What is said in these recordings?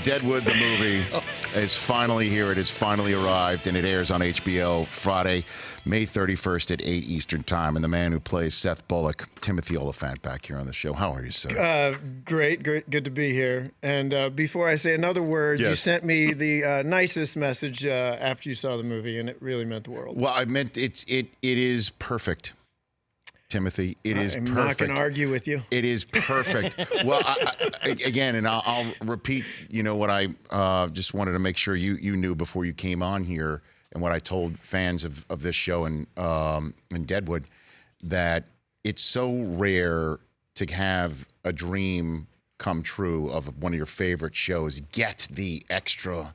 Deadwood, the movie, is finally here. It has finally arrived, and it airs on HBO Friday, May 31st at 8 Eastern Time. And the man who plays Seth Bullock, Timothy Olyphant, back here on the show. How are you, sir? Great. Good to be here. And before I say another word, Yes. you sent me the nicest message after you saw the movie, and it really meant the world. Well, I meant it is perfect, Timothy. It is perfect. I'm not going to argue with you. It is perfect. Well, again, and I'll repeat, what I just wanted to make sure you knew before you came on here, and what I told fans of this show in Deadwood, that it's so rare to have a dream come true of one of your favorite shows, get the extra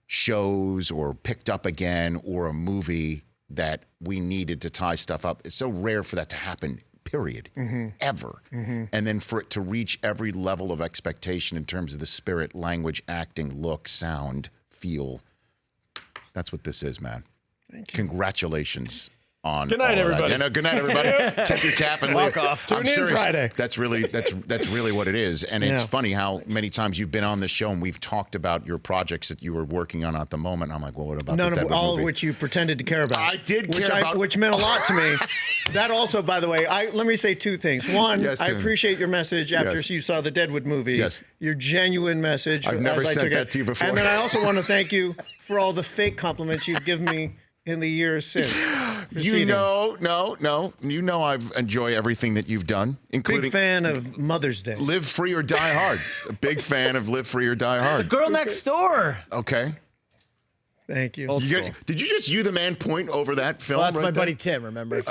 shows or picked up again, or a movie that we needed to tie stuff up. It's so rare for that to happen, period, ever. And then for it to reach every level of expectation in terms of the spirit, language, acting, look, sound, feel. That's what this is, man. Thank you. Congratulations on Good night, all of that. everybody. Yeah, no, good night, everybody. Take your cap and Walk leave. off. I'm Tune in serious. Friday. That's really what it is. And it's Yeah. funny how many times you've been on this show and we've talked about your projects that you were working on at the moment. I'm like, well, what about None the of Deadwood all movie? of which you pretended to care about. I did care about. which meant a lot to me. That also, by the way, let me say two things. One, Yes, I Tim. appreciate your message after Yes. you saw the Deadwood movie. Yes. Your genuine message. I've never as I sent took that it. to you before. And then I also want to thank you for all the fake compliments you've given me in the years since. No. You know I've enjoyed everything that you've done, including Big fan of Mother's Day. Live Free or Die Hard. A big fan of Live Free or Die Hard. Girl Next Door. Okay. Thank you. Old school. Did you just the man point over that film? Well, that's right my there? buddy Tim, remember? It's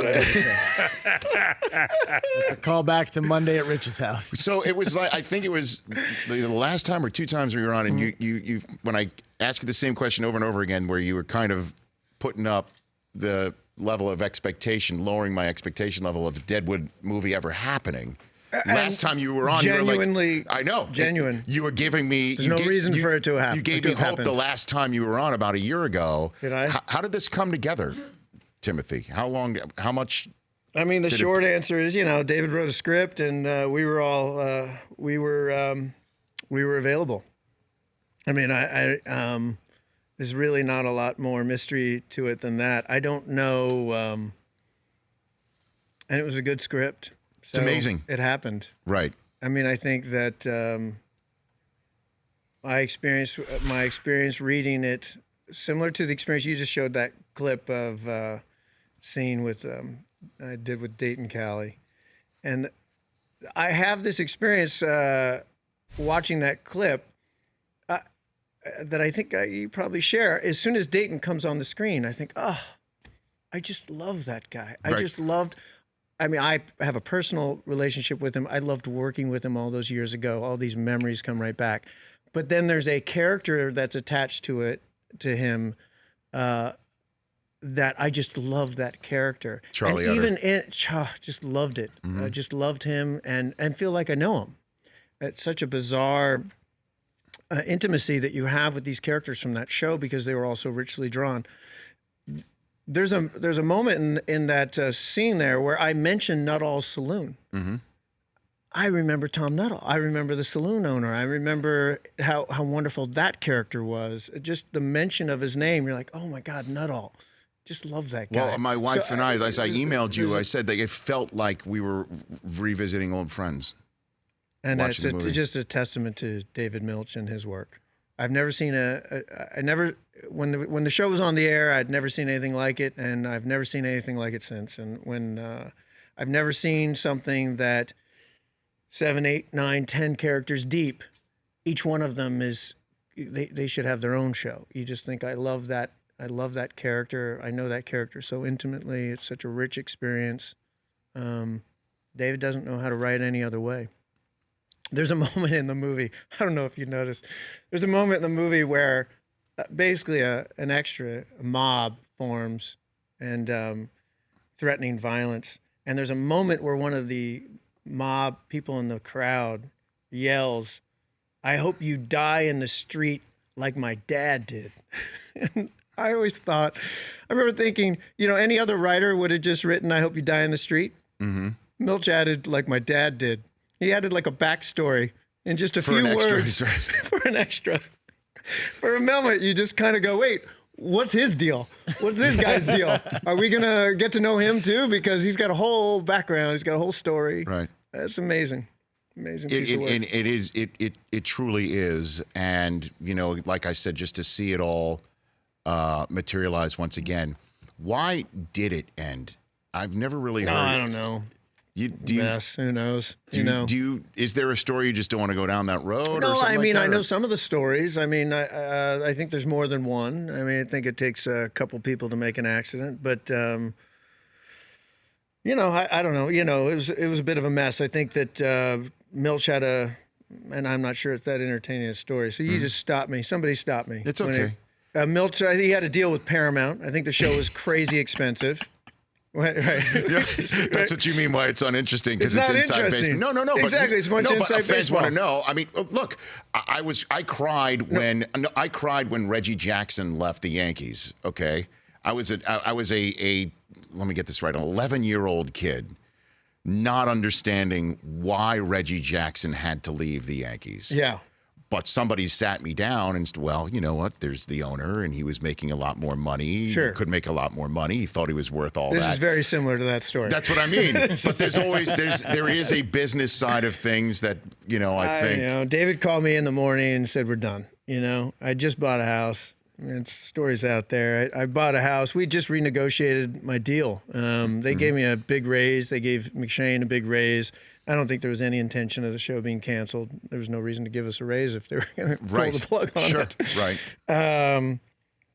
a call back to Monday at Rich's house. So it was like, I think it was the last time or two times we were on, and you when I asked you the same question over and over again, where you were kind of putting up the level of expectation, lowering my expectation level of the Deadwood movie ever happening. Last time you were on, genuinely, you were like, I know, genuine. You were giving me. There's no reason for it to happen. You gave me hope the last time you were on about a year ago. Did I? How did this come together, Timothy? How long? How much? I mean, the short answer is, David wrote a script, and we were all we were available. I mean, there's really not a lot more mystery to it than that. I don't know, and it was a good script. It's amazing. It happened. Right. I mean, I think that my experience reading it, similar to the experience you just showed that clip of scene with I did with Dayton Callie, and I have this experience watching that clip that I think you probably share. As soon as Dayton comes on the screen, I think, oh, I just love that guy. I just loved. I mean, I have a personal relationship with him. I loved working with him all those years ago. All these memories come right back. But then there's a character that's attached to him, that I just loved that character. Charlie and Utter. even just loved it. I just loved him and feel like I know him. It's such a bizarre intimacy that you have with these characters from that show because they were all so richly drawn. There's a moment in that scene there where I mentioned Nuttall's Saloon. I remember Tom Nuttall. I remember the saloon owner. I remember how wonderful that character was. Just the mention of his name, you're like, oh my God, Nuttall. Just love that guy. Well, my wife and I, as I emailed you, I said that it felt like we were revisiting old friends. And it's watching the movie. just a testament to David Milch and his work. I've never seen when the show was on the air, I'd never seen anything like it, and I've never seen anything like it since. And when I've never seen something that 7, 8, 9, 10 characters deep, each one of them they should have their own show. You just think, I love that character. I know that character so intimately. It's such a rich experience. David doesn't know how to write any other way. There's a moment in the movie, I don't know if you noticed, there's a moment in the movie where basically an extra mob forms and threatening violence. And there's a moment where one of the mob people in the crowd yells, "I hope you die in the street like my dad did." And I always thought, I remember thinking, any other writer would have just written, "I hope you die in the street." Milch added, "like my dad did." He added like a backstory in just a few an extra, words right. for an extra. For a moment, you just kind of go, wait, what's his deal? What's this guy's deal? Are we going to get to know him too? Because he's got a whole background. He's got a whole story. Right. That's amazing. Amazing piece of work. And it truly is. And, you know, like I said, just to see it all materialize once again. Why did it end? I've never really heard. I don't know. Yes, who knows? Is there a story you just don't want to go down that road? No, or something I mean, like that, I know some of the stories. I mean, I think there's more than one. I mean, I think it takes a couple people to make an accident, but you know, I don't know. You know, it was a bit of a mess. I think that Milch had and I'm not sure it's that entertaining a story. So you just stopped me. Somebody stopped me. It's okay. Milch, he had a deal with Paramount. I think the show was crazy expensive. Right. Yeah, that's what you mean why it's uninteresting, because It's it's not inside interesting. baseball. No. Exactly, it's much but inside fans baseball. want to know. I mean, look, I cried when Reggie Jackson left the Yankees. Okay, I was a let me get this right, an 11-year-old kid, not understanding why Reggie Jackson had to leave the Yankees. Yeah. But somebody sat me down and said, well, you know what? There's the owner, and he was making a lot more money. Sure. He could make a lot more money. He thought he was worth all This that. is very similar to that story. That's what I mean. But there is a business side of things that, you know, I think. You know, David called me in the morning and said, we're done. You know, I just bought a house. I mean, stories out there. I bought a house. We just renegotiated my deal. They gave me a big raise. They gave McShane a big raise. I don't think there was any intention of the show being canceled. There was no reason to give us a raise if they were going to pull the plug on it. Right.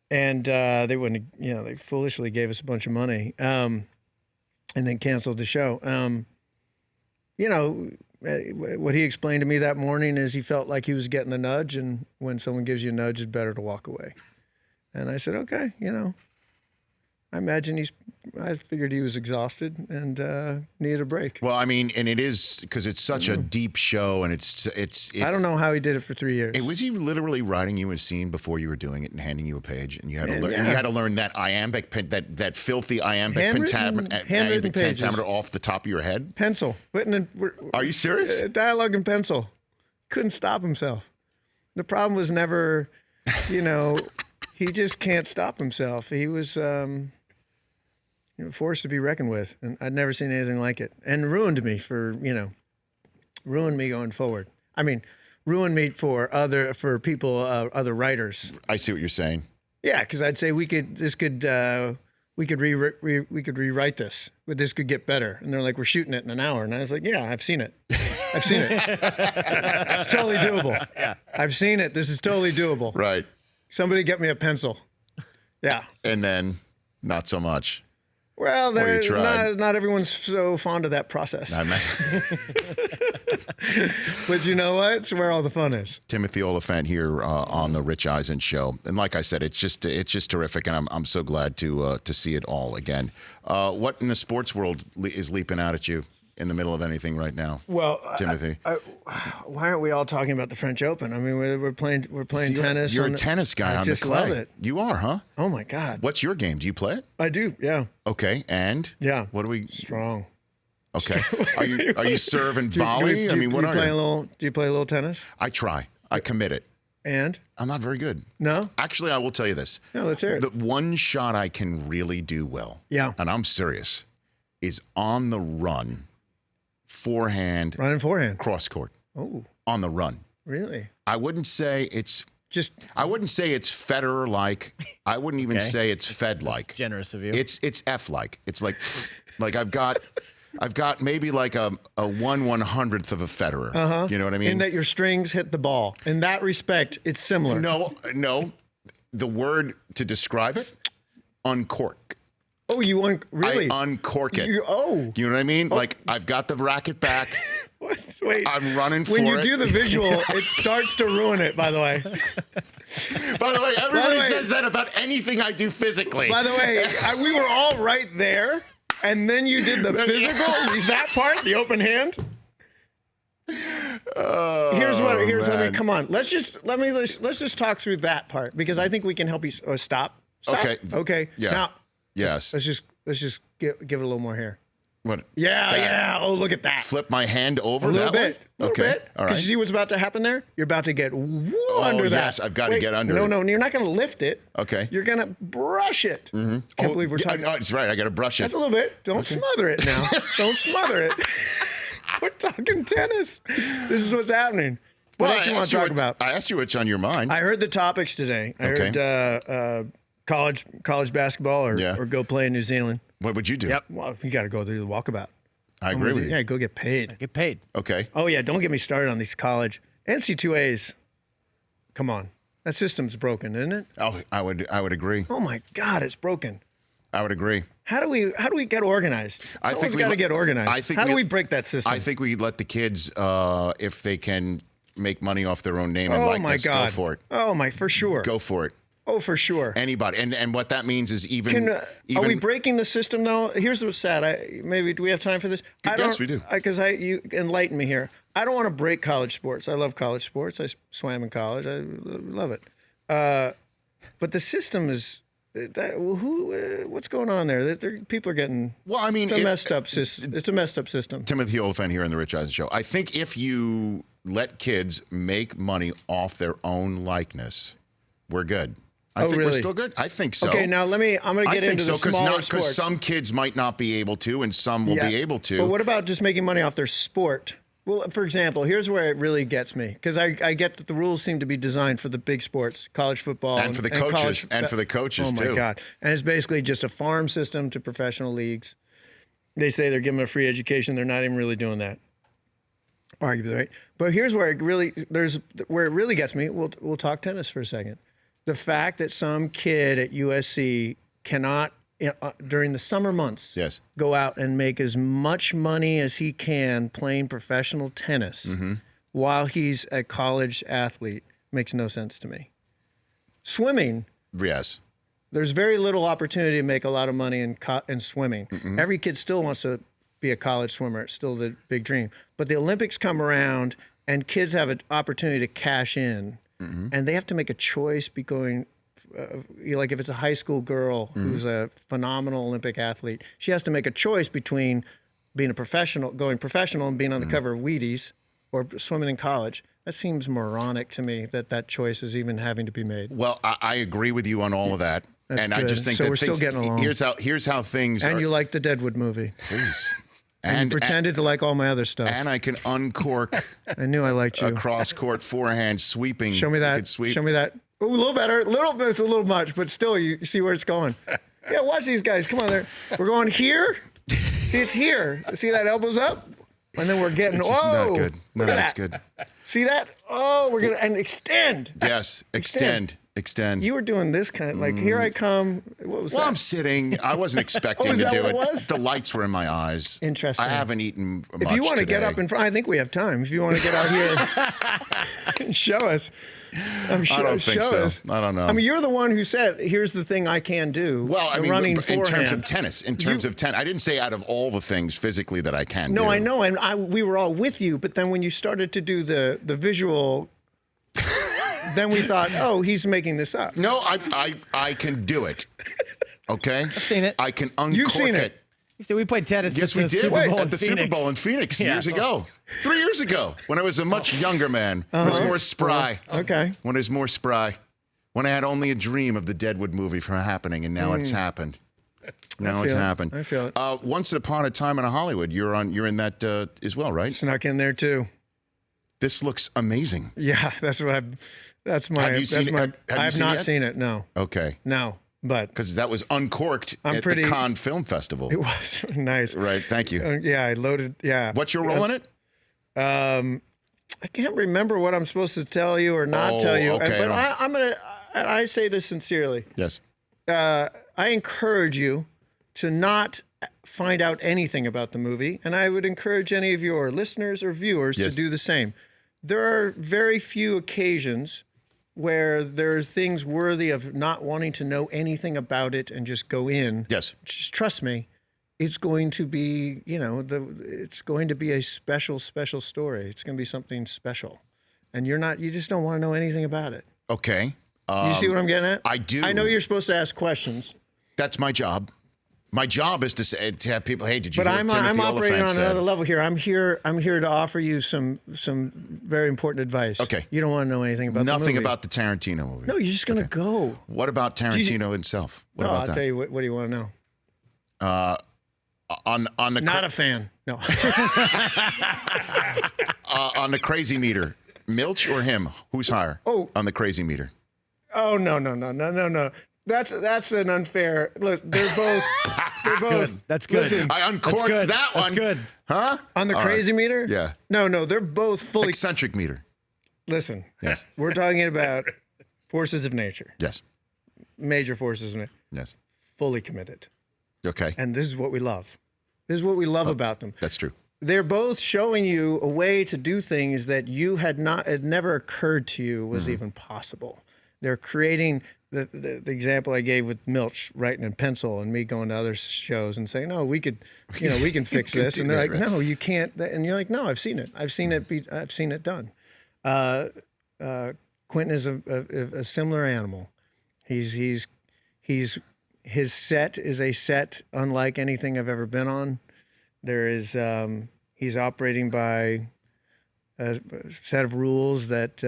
And they wouldn't, you know, they foolishly gave us a bunch of money and then canceled the show. You know, what he explained to me that morning is he felt like he was getting the nudge, and when someone gives you a nudge, it's better to walk away. And I said, okay, you know, I figured he was exhausted and needed a break. Well, I mean, and it is because it's such a deep show, and it's. I don't know how he did it for 3 years. Was he literally writing you a scene before you were doing it and handing you a page, and you had to learn? And you had to learn that iambic, that filthy iambic handwritten pages pentameter off the top of your head. Pencil. Are you serious? Dialogue in pencil. Couldn't stop himself. The problem was never, you know, he just can't stop himself. He was. Forced to be reckoned with, and I'd never seen anything like it, and ruined me going forward. I mean, ruined me for people, other writers. I see what you're saying. Yeah, because I'd say we could rewrite this, but this could get better. And they're like, we're shooting it in an hour, and I was like, yeah, I've seen it. It's totally doable. Yeah, I've seen it. This is totally doable. Right. Somebody get me a pencil. Yeah. And then not so much. Well, not everyone's so fond of that process. But you know what? It's where all the fun is. Timothy Olyphant here on the Rich Eisen Show, and like I said, it's just terrific, and I'm so glad to see it all again. What in the sports world is leaping out at you in the middle of anything right now? Well, Timothy, why aren't we all talking about the French Open? I mean, we're playing tennis. You're a tennis guy on the clay. I just love it. You are, huh? Oh my God. What's your game? Do you play it? I do. Yeah. Okay, and what do we? Strong. Okay. Are you serving volley? Do you play a little tennis? I try. I commit it. And? I'm not very good. No? Actually, I will tell you this. No, let's hear it. The one shot I can really do well, and I'm serious, is on the run, forehand. Running forehand. Cross court. Oh. On the run. Really? I wouldn't say it's Federer-like. I wouldn't even say it's Fed-like. That's generous of you. It's F-like. It's like I've got maybe like a 1/100th of a Federer. Uh-huh. You know what I mean? In that your strings hit the ball. In that respect, it's similar. No. The word to describe it, uncork. Oh, really? I uncork it. You know what I mean? Like I've got the racket back. Wait. I'm running for it. When you do the visual, it starts to ruin it, by the way. By the way, everybody says that about anything I do physically. By the way, we were all right there, and then you did the physical. That part, the open hand. Here's I mean, come on. Let's just talk through that part, because I think we can help you. Stop. Okay. Okay. Yeah. Now, yes. Let's just give it a little more here. What? Yeah, That. yeah. Oh, look at that. Flip my hand over A little that way? bit. A little Okay. bit. All Because right. you see what's about to happen there? You're about to get under that. yes, I've gotta Wait, get under no, it. No, you're not going to lift it. Okay. You're going to brush it. Can't believe we're talking. No, it's right. I got to brush it. That's a little bit. Don't smother it now. Don't smother it. We're talking tennis. This is what's happening. What else you want to talk about? I asked you what's on your mind. I heard the topics today. I heard college basketball or go play in New Zealand. What would you do? Yep. Well, you got to go through the walkabout. I agree with you. Yeah, go get paid. Get paid. Okay. Oh, yeah, don't get me started on these college. NC2As, come on. That system's broken, isn't it? Oh, I would agree. Oh, my God, it's broken. I would agree. How do we get organized? I think Someone's we got to let- get organized. I think How do we- we break that system? I think we let the kids, if they can make money off their own name and oh, my likeness, God. go for it. Oh, my, for sure. Go for it. Oh, for sure. Anybody. And what that means is even... Are we breaking the system, though? Here's what's sad. Maybe, do we have time for this? Yes, we do. Because you enlighten me here. I don't want to break college sports. I love college sports. I swam in college. I love it. But the system is... what's going on there? People are getting... Well, I mean... It's a messed up system. It's a messed up system. Timothy Olyphant here on the Rich Eisen Show. I think if you let kids make money off their own likeness, we're good. I think we're really? still good. I think so. Okay, now I'm going to get into the smaller sports. Because some kids might not be able to, and some will be able to. But what about just making money off their sport? Well, for example, here's where it really gets me, because I get that the rules seem to be designed for the big sports, college football, And for the coaches, and for the coaches, Oh my too. God! And it's basically just a farm system to professional leagues. They say they're giving them a free education. They're not even really doing that. Arguably, right? But here's where it really gets me. We'll talk tennis for a second. The fact that some kid at USC cannot, during the summer months, Yes. go out and make as much money as he can playing professional tennis while he's a college athlete makes no sense to me. Swimming, Yes. there's very little opportunity to make a lot of money in swimming. Every kid still wants to be a college swimmer. It's still the big dream. But the Olympics come around and kids have an opportunity to cash in. And they have to make a choice like if it's a high school girl who's a phenomenal Olympic athlete, she has to make a choice between being going professional and being on the cover of Wheaties or swimming in college. That seems moronic to me that choice is even having to be made. Well, I agree with you on all of that. That's and I good. just think So that we're still getting along. Here's how things And are. you like the Deadwood movie. Please. And you pretended to like all my other stuff. And I can uncork I knew I liked you. a cross-court forehand sweeping. Show me You that. could sweep. Show me that. Oh, a little better. A little bit. It's a little much, but still, you see where it's going. Yeah, watch these guys. Come on, there. We're going here. See, it's here. See that elbows up, and then we're getting. It's just Whoa! not good. No, Look at that's that. good. See that? Oh, we're gonna and extend. Yes. Extend. You were doing this kind of like here I come. What was Well, I'm that? sitting. I wasn't expecting is to that do what it. it was? The lights were in my eyes. Interesting. I haven't eaten much If you want to get today. up in front, I think we have time. If you want to get out here and show us, I'm sure. I don't think show so. us. I don't know. I mean, you're the one who said, "Here's the thing I can do." Well, I the mean, running in terms forehand. of tennis, I didn't say out of all the things physically that I can do. No, I know, and we were all with you. But then when you started to do the visual, then we thought, "Oh, he's making this up." No, I can do it. Okay? I've seen it. I can uncork You've seen it. So we played tennis Yes, at we the did. Super Bowl At in the Phoenix. Super Bowl in Phoenix Yeah. years ago. 3 years ago, when I was a much younger man. When I was more spry. Okay. When I was more spry. When I had only a dream of the Deadwood movie from happening, and now it's happened. Now it's feel it. happened. I feel it. Once upon a time in Hollywood, you're in that as well, right? Snuck in there too. This looks amazing. Yeah, that's what I've. That's my. Have you that's seen it? my. Have you I have seen it not yet? seen it. No. Okay. No. But Because that was uncorked at pretty- the Cannes Film Festival. it was nice. Right. Thank you. Yeah, I loaded. Yeah. What's your role in it? I can't remember what I'm supposed to tell you or not Oh, tell you. okay. But I'm gonna. I say this sincerely. Yes. I encourage you to not find out anything about the movie, and I would encourage any of your listeners or viewers Yes. to do the same. There are very few occasions where there's things worthy of not wanting to know anything about it and just go in. Yes. Just trust me, it's going to be, it's going to be a special story. It's going to be something special. And you just don't want to know anything about it. Okay. You see what I'm getting at? I do. I know you're supposed to ask questions. That's my job. My job is to have people. Hey, did you? But hear I'm Timothy operating Olyphant on said? another level here. I'm here to offer you some very important advice. Okay. You don't want to know anything about the Nothing movie. about the Tarantino movie. No, you're just gonna go. What about Tarantino himself? What No, about I'll that? tell you what do you want to know? On the Not a fan. No. on the crazy meter, Milch or him? Who's higher? Oh. On the crazy meter. Oh no. That's an unfair. Look, they're both. That's good. Listen, I uncorked That's good. that one. That's good. Huh? on the All crazy meter. Yeah. No, they're both fully. Eccentric meter. Listen. Yes. We're talking about forces of nature, Yes. major forces of nature, Yes. fully committed, Okay. and this is what we love. This is what we love about them. That's true. They're both showing you a way to do things that it never occurred to you was even possible. They're creating the example I gave with Milch writing in pencil and me going to other shows and saying, "No, we could, we can fix this." do And they're that, like, right. "No, you can't." And you're like, "No, I've seen it. I've seen it done." Quentin is a similar animal. His set is a set unlike anything I've ever been on. There is he's operating by a set of rules that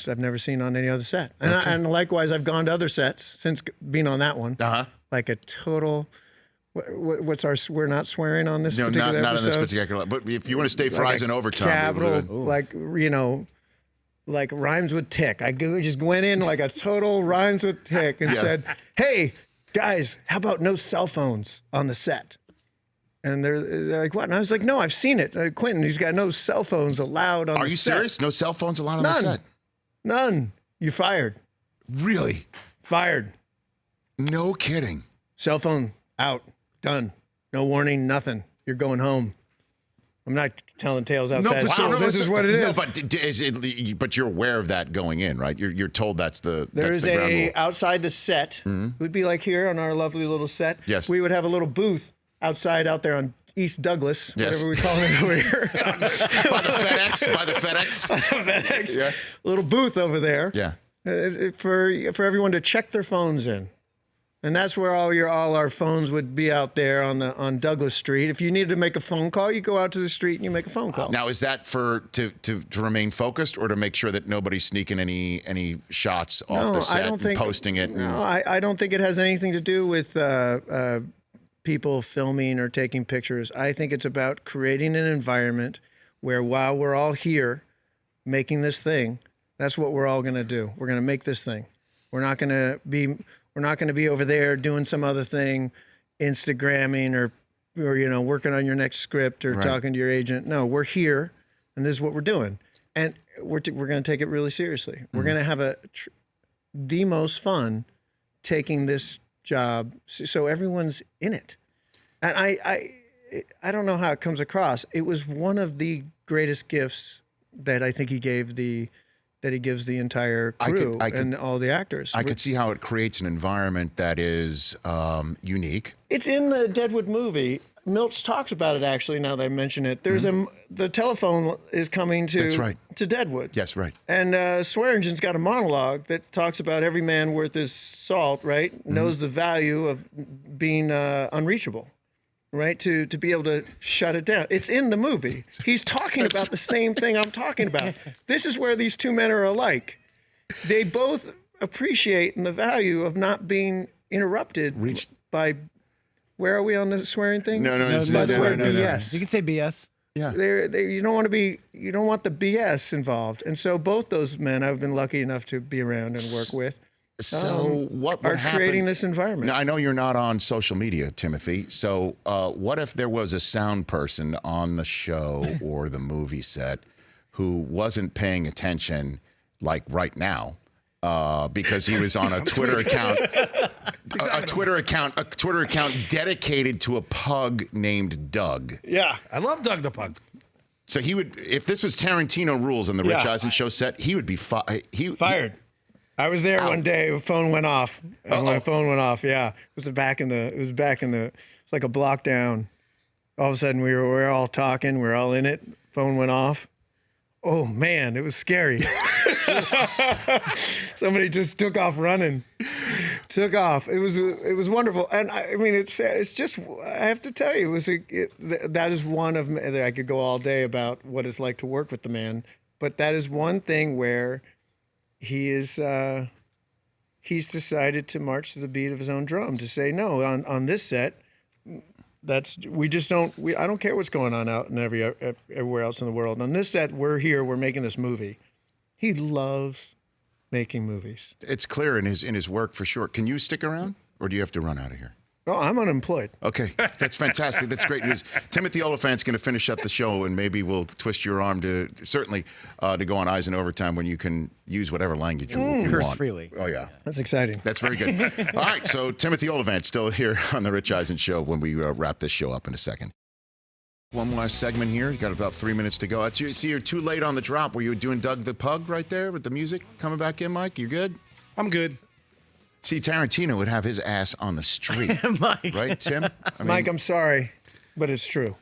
I've never seen on any other set. And, and likewise, I've gone to other sets since being on that one. Uh-huh. Like a total. What's our? We're not swearing on this No, particular not on episode. this particular. But if you want to stay for Like Eisen a overtime, capital, like rhymes with tick. I just went in like a total rhymes with tick and said, "Hey guys, how about no cell phones on the set?" And they're like, "What?" And I was like, "No, I've seen it. Quentin, he's got no cell phones allowed on Are the you set. serious? No cell phones allowed on the None. set? None. You fired. Really? Fired. No kidding. Cell phone out. Done. No warning. Nothing. You're going home." I'm not telling tales outside. This is what it is. But you're aware of that going in, right? You're told that's the There's that's the ground rule. outside the set. It would be like here on our lovely little set. Yes. We would have a little booth outside out there on East Douglas, Yes. whatever we call it over here. by the FedEx. FedEx. Yeah. Little booth over there. Yeah. For everyone to check their phones in. And that's where all our phones would be out there on Douglas Street. If you needed to make a phone call, you go out to the street and you make a phone call. Now, is that to remain focused or to make sure that nobody's sneaking any shots off the set and posting it? No, I don't think it has anything to do with people filming or taking pictures. I think it's about creating an environment where while we're all here making this thing, that's what we're all going to do. We're going to make this thing. We're not going to be over there doing some other thing, Instagramming or working on your next script or talking to your agent. No, we're here, and this is what we're doing, and we're going to take it really seriously. We're going to have the most fun taking this job, so everyone's in it. And I don't know how it comes across. It was one of the greatest gifts that I think he gives the entire crew and all the actors. I could see how it creates an environment that is unique. It's in the Deadwood movie. Milch talks about it, actually, now that I mention it. There's the telephone is coming to That's right. to Deadwood. Yes, right. And Swearingen's got a monologue that talks about every man worth his salt, right? Knows the value of being unreachable, right? To be able to shut it down. It's in the movie. He's talking about the same thing I'm talking about. This is where these two men are alike. They both appreciate the value of not being interrupted by. Where are we on the swearing thing? No. BS. You can say BS. Yeah. You don't want the BS involved. And so both those men I've been lucky enough to be around and work with. So what would are happen? creating this environment. Now, I know you're not on social media, Timothy. So what if there was a sound person on the show or the movie set who wasn't paying attention, like right now, because he was on a Twitter account, a Twitter account dedicated to a pug named Doug. Yeah, I love Doug the Pug. So he would, if this was Tarantino rules on the Rich Eisen show set, he would be fired. I was there one day. The phone went off. My phone went off. Yeah, it was back in the. It's like a block down. All of a sudden, we were all talking. We were all in it. Phone went off. Oh man, it was scary. Somebody just took off running. took off. It was wonderful, and I mean it's just I have to tell you that is one of I could go all day about what it's like to work with the man, but that is one thing where he is he's decided to march to the beat of his own drum, to say no on this set. I don't care what's going on out and everywhere else in the world. On this set, we're here, we're making this movie. He loves making movies. It's clear in his work for sure. Can you stick around, or do you have to run out of here? Oh, I'm unemployed. Okay, that's fantastic. That's great news. Timothy Olyphant's going to finish up the show, and maybe we'll twist your arm to go on Eisen overtime when you can use whatever language you want. Curse freely. Oh, yeah. That's exciting. That's very good. All right, so Timothy Olyphant still here on the Rich Eisen Show when we wrap this show up in a second. One last segment here. You got about 3 minutes to go. See, you're too late on the drop. Were you doing Doug the Pug right there with the music coming back in, Mike? You good? I'm good. See, Tarantino would have his ass on the street. Mike. Right, Tim? Mike, I'm sorry, but it's true.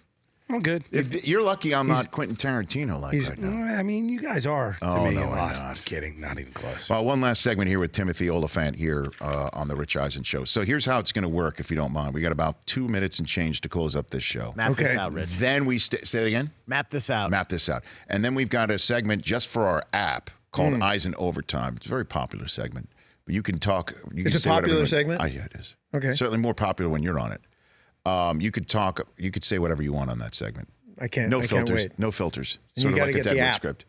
I'm good. You're lucky I'm not Quentin Tarantino right now. I mean, you guys are. Oh, to me, no, a we're lot. not. I'm kidding. Not even close. Well, one last segment here with Timothy Olyphant here on the Rich Eisen Show. So here's how it's going to work, if you don't mind. We got about 2 minutes and change to close up this show. Map this out, Rich. Then we say it again? Map this out. Map this out. And then we've got a segment just for our app called Eisen Overtime. It's a very popular segment. But you can talk. It's a popular segment? Yeah, it is. Okay. Certainly more popular when you're on it. You could talk. You could say whatever you want on that segment. I can't. No I filters. Can't wait. No filters. And Sort you of gotta like a get the Deadwood app. script.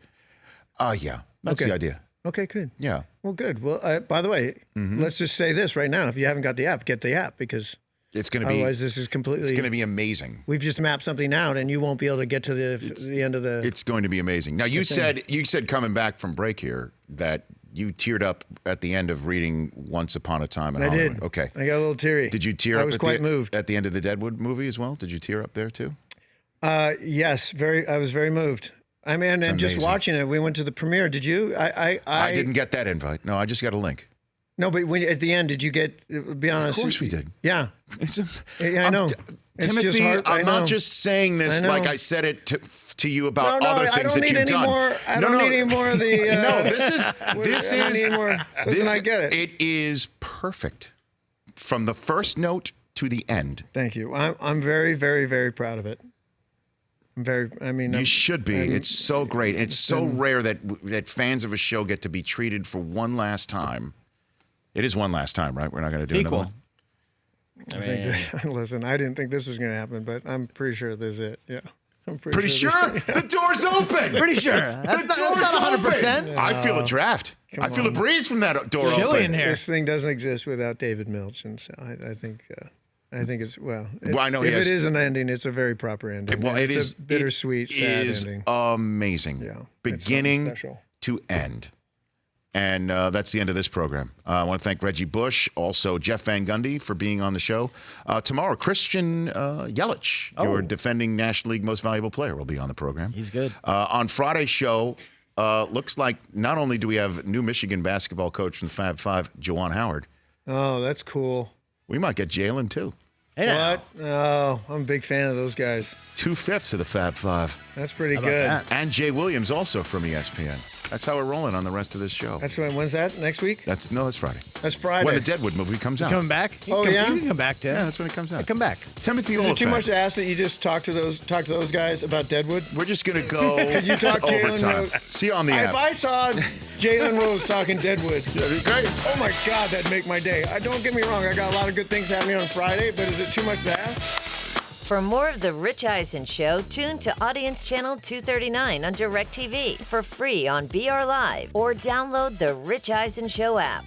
Yeah. That's Okay. the idea. Okay, good. Yeah. Well, good. Well, by the way, let's just say this right now. If you haven't got the app, get the app, because It's going to be. otherwise this is completely. It's going to be amazing. We've just mapped something out, and you won't be able to get to the end of the. It's going to be amazing. Now you said coming back from break here that you teared up at the end of reading Once Upon a Time in I Hollywood. did. Okay. I got a little teary. Did you tear up? I was quite moved. At the end of the Deadwood movie as well. Did you tear up there too? Yes, I was very moved. I mean, and just amazing. watching it, we went to the premiere. Did you? I didn't get that invite. No, I just got a link. No, but at the end, did you get? Be honest. Of course we did. Yeah. It's Yeah, I know. It's Timothy, just hard. I I'm know. not just saying this I know. like I said it to you about No, other I things don't that need you've any done. more. I don't need any more of the. No, this is I don't need any more. Listen, I get it. It is perfect from the first note to the end. Thank you. I'm very, very, very proud of it. You should be. It's so great. It's so rare that fans of a show get to be treated for one last time. It is one last time, right? We're not going to do Sequel. another one. Listen, I didn't think this was going to happen, but I'm pretty sure this is it. Yeah. I'm Pretty sure the door's open. Pretty sure. That's not 100%. Open. I feel a draft. I feel a breeze from that door Chilly open. in here. This thing doesn't exist without David Milch, and so I think it's Well, I know if he has- it is an ending, it's a very proper ending. Well, it it's is a bittersweet, sad ending. Amazing. Yeah, it's Beginning something special. to end. And that's the end of this program. I want to thank Reggie Bush, also Jeff Van Gundy for being on the show. Tomorrow, Christian Yelich, your defending National League Most Valuable Player, will be on the program. He's good. On Friday's show, looks like not only do we have new Michigan basketball coach from Fab Five, Juwan Howard, Oh, that's cool. we might get Jalen too. Hey, now. What? Oh, I'm a big fan of those guys. 2/5 of the Fab Five. That's pretty How about good. that? And Jay Williams also from ESPN. That's how we're rolling on the rest of this show. That's when's that? Next week? That's Friday. That's Friday. When the Deadwood movie comes out. Coming back? Oh, yeah? You can come back, Tim. Yeah, that's when it comes out. Come back. Timothy Is it too Olyphant. much to ask that you just talk to those guys about Deadwood? We're just going to go you talk to Jalen overtime. Rose? See you on the If app. I saw Jalen Rose talking Deadwood, That'd be great. oh my God, that'd make my day. Don't get me wrong, I got a lot of good things happening on Friday, but is it too much to ask? For more of The Rich Eisen Show, tune to Audience Channel 239 on DirecTV for free on BR Live or download the Rich Eisen Show app.